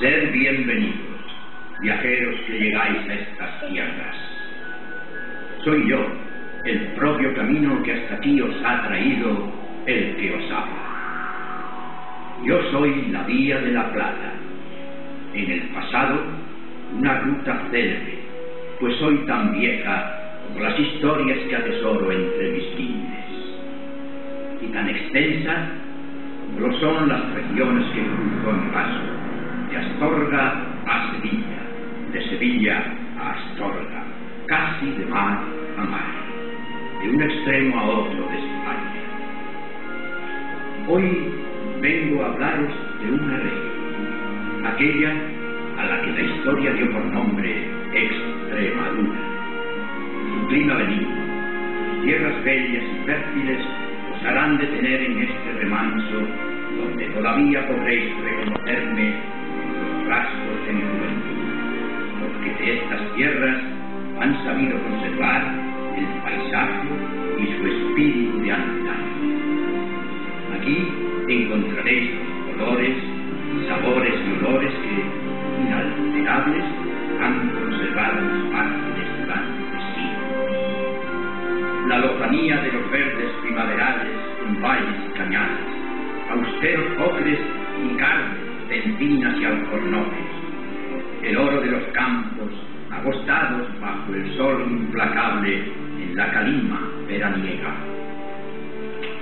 Sed bienvenidos, viajeros que llegáis a estas tierras. Soy yo, el propio camino que hasta aquí os ha traído el que os habla. Yo soy la Vía de la Plata. En el pasado, una ruta célebre, pues soy tan vieja como las historias que atesoro entre mis lindes, y tan extensa como lo son las regiones que cruzo en paso, de Astorga a Sevilla, de Sevilla a Astorga, casi de mar a mar, de un extremo a otro de España. Hoy vengo a hablaros de una región, aquella a la que la historia dio por nombre Extremadura. Su clima benigno, sus tierras bellas y fértiles os harán detener en este remanso, donde todavía podréis reconocerme los rasgos de mi juventud, porque de estas tierras han sabido conservar el paisaje y su espíritu de antaño. Aquí encontraréis los colores, sabores y olores que, inalterables, han conservado los márgenes durante siglos. La lofanía de los verdes primaverales en valles y cañadas, austeros ocres y carnes de encinas y alcornoques, el oro de los campos agostados bajo el sol implacable en la calima veraniega,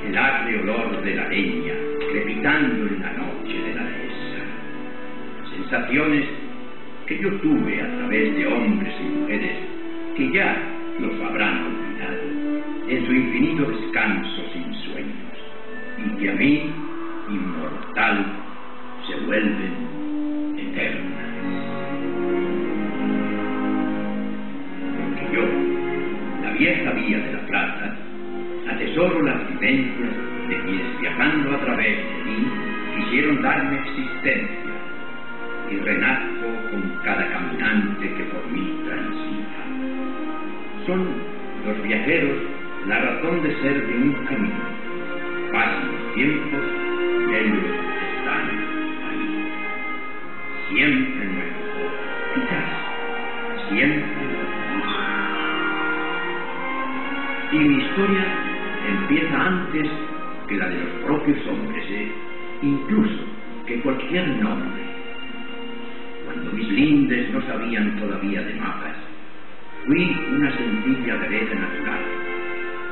el acre olor de la leña crepitando en la noche de la dehesa, sensaciones que yo tuve a través de hombres y mujeres que ya los habrán olvidado en su infinito descanso sin sueños, y que a mí, inmortal, se vuelven eternas. Porque yo, la vieja Vía de la Plata, atesoro las vivencias de quienes viajando a través de mí quisieron darme existencia, y renazco con cada caminante que por mí transita. Son los viajeros la razón de ser de un camino. Pasan los tiempos y ellos están ahí. Siempre nuevo, quizás siempre mismo. Y mi historia empieza antes que la de los propios hombres, incluso que cualquier nombre. Cuando mis lindes no sabían todavía de mapas, fui una sencilla vereda natural,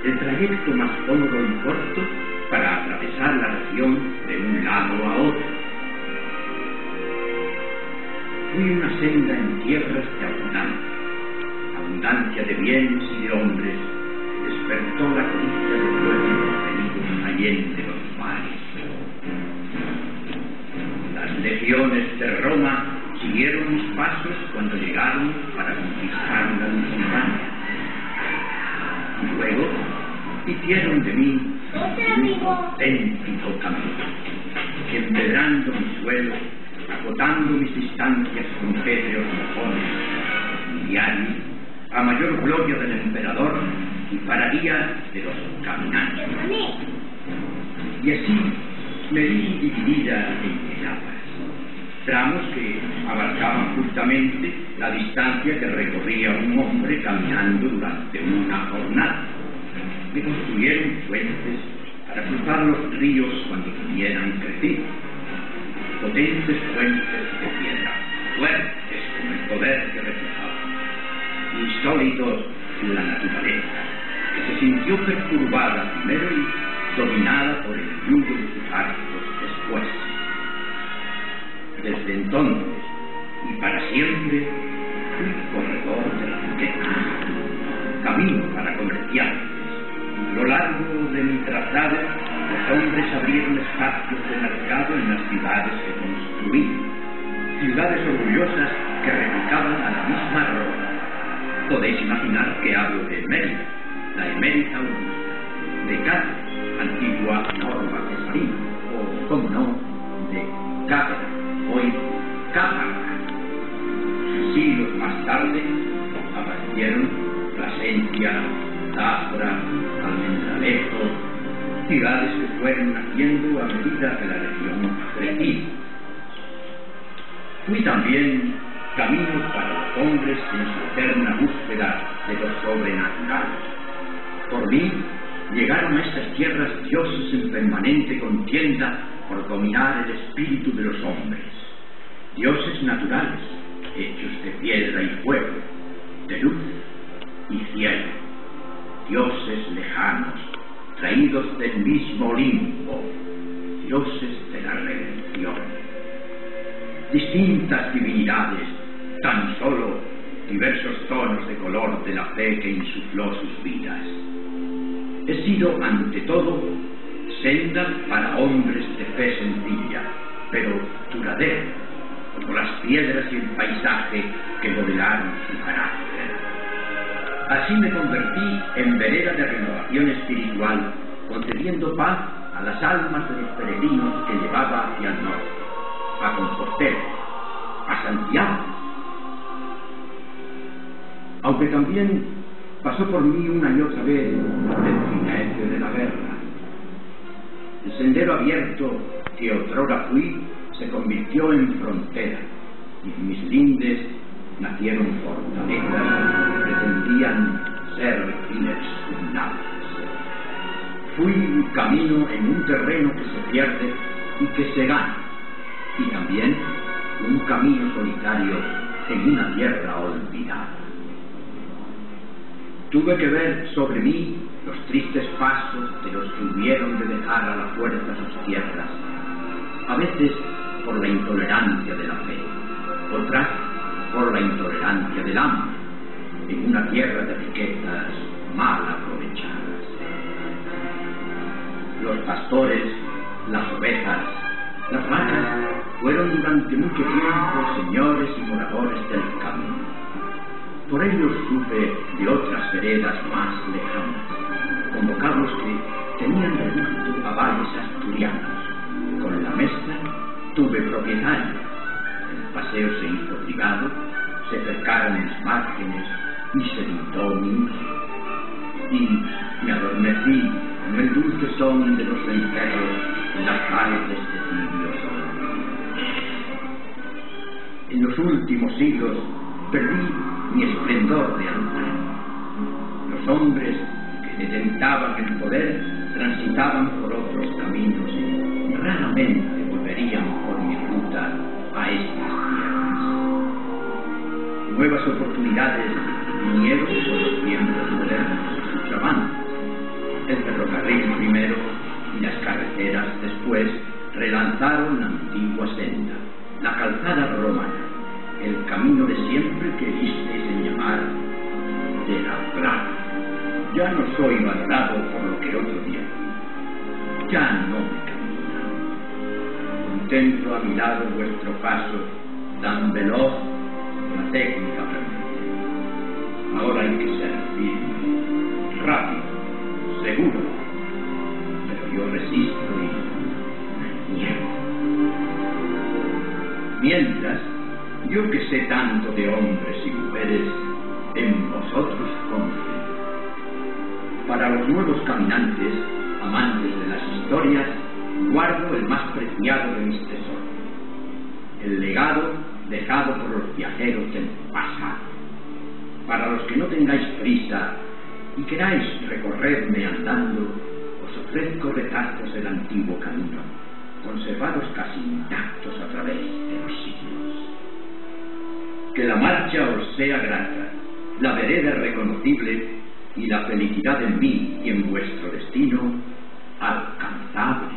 el trayecto más cómodo y corto para atravesar la región de un lado a otro. Fui una senda en tierras de abundancia de bienes y de hombres, que despertó la codicia de pueblos venidos allende los mares. Las legiones de Roma siguieron mis pasos cuando llegaron para conquistar la Lusitania. Y luego hicieron de mí un auténtico camino, empedrando mi suelo, acotando mis distancias con pétreos mojones diarios, a mayor gloria del emperador y para guía de los caminantes. Y así me vi dividida en etapas, tramos que abarcaban justamente la distancia que recorría un hombre caminando durante una jornada. Me construyeron puentes para cruzar los ríos cuando tuvieran crecido, potentes puentes de piedra, fuertes como el poder que reflejaban, insólitos en la naturaleza, que se sintió perturbada primero y dominada por el yugo de sus actos después. Desde entonces y para siempre fui corredor de la riqueza, camino para comerciantes. A lo largo de mi trazado, los hombres abrieron espacios de mercado en las ciudades que construí, ciudades orgullosas que replicaban a la misma Roma. Podéis imaginar que hablo de Mérida, la emérita Augusta, de Cáceres, antigua Norma Tesalina, o, como no, de Cáceres, hoy Cáceres. Siglos más tarde aparecieron Plasencia, Zafra, Almendralejo, ciudades que fueron naciendo a medida que la región crecía. Fui también camino para los hombres en su eterna búsqueda de lo sobrenatural. Por mí llegaron a estas tierras dioses en permanente contienda por dominar el espíritu de los hombres. Dioses naturales, hechos de piedra y fuego, de luz y cielo. Dioses lejanos, traídos del mismo Olimpo, dioses de la redención. Distintas divinidades, tan solo diversos tonos de color de la fe que insufló sus vidas. He sido, ante todo, senda para hombres de fe sencilla, pero duradera, como las piedras y el paisaje que modelaron su carácter. Así me convertí en vereda de renovación espiritual, concediendo paz a las almas de los peregrinos que llevaba hacia el norte, a Compostela, a Santiago. Aunque también pasó por mí una y otra vez el jinete de la guerra. El sendero abierto que otrora fui se convirtió en frontera, y en mis lindes nacieron fortalezas que pretendían ser inexpugnables. Fui camino en un terreno que se pierde y que se gana, y también un camino solitario en una tierra olvidada. Tuve que ver sobre mí los tristes pasos de los que hubieron de dejar a la fuerza sus tierras, a veces por la intolerancia de la fe, otras por la intolerancia del hambre, en una tierra de riquezas mal aprovechadas. Los pastores, las ovejas, las vacas fueron durante mucho tiempo señores y moradores del camino. Por ellos supe de otras veredas más lejanas, con vocablos que tenían reducto a valles asturianos. Con la mezcla tuve propietario. El paseo se hizo privado, se cercaron mis márgenes y se dictó mi uso. Y me adormecí en el dulce son de los cencerros en las calles de este tibio sol. En los últimos siglos perdí mi esplendor de antaño. Los hombres que detentaban el poder transitaban por otros caminos y raramente volverían por mi ruta a estas tierras. Nuevas oportunidades vinieron con los tiempos modernos y sus avances. El ferrocarril primero y las carreteras después relanzaron la antigua senda, la calzada romana, el camino de siempre que visteis en llamar de la plata. Ya no soy valorado por lo que otro día vi. Ya no me camina. Contemplo a mi lado vuestro paso tan veloz como la técnica permite. Ahora hay que ser firme, rápido, seguro, pero yo resisto y me niego. Mientras, yo que sé tanto de hombres y mujeres, en vosotros confío. Para los nuevos caminantes, amantes de las historias, guardo el más preciado de mis tesoros, el legado dejado por los viajeros del pasado. Para los que no tengáis prisa y queráis recorrerme andando, os ofrezco retazos del antiguo camino, conservados casi intactos a través de los siglos. Que la marcha os sea grata, la vereda reconocible y la felicidad en mí y en vuestro destino alcanzado.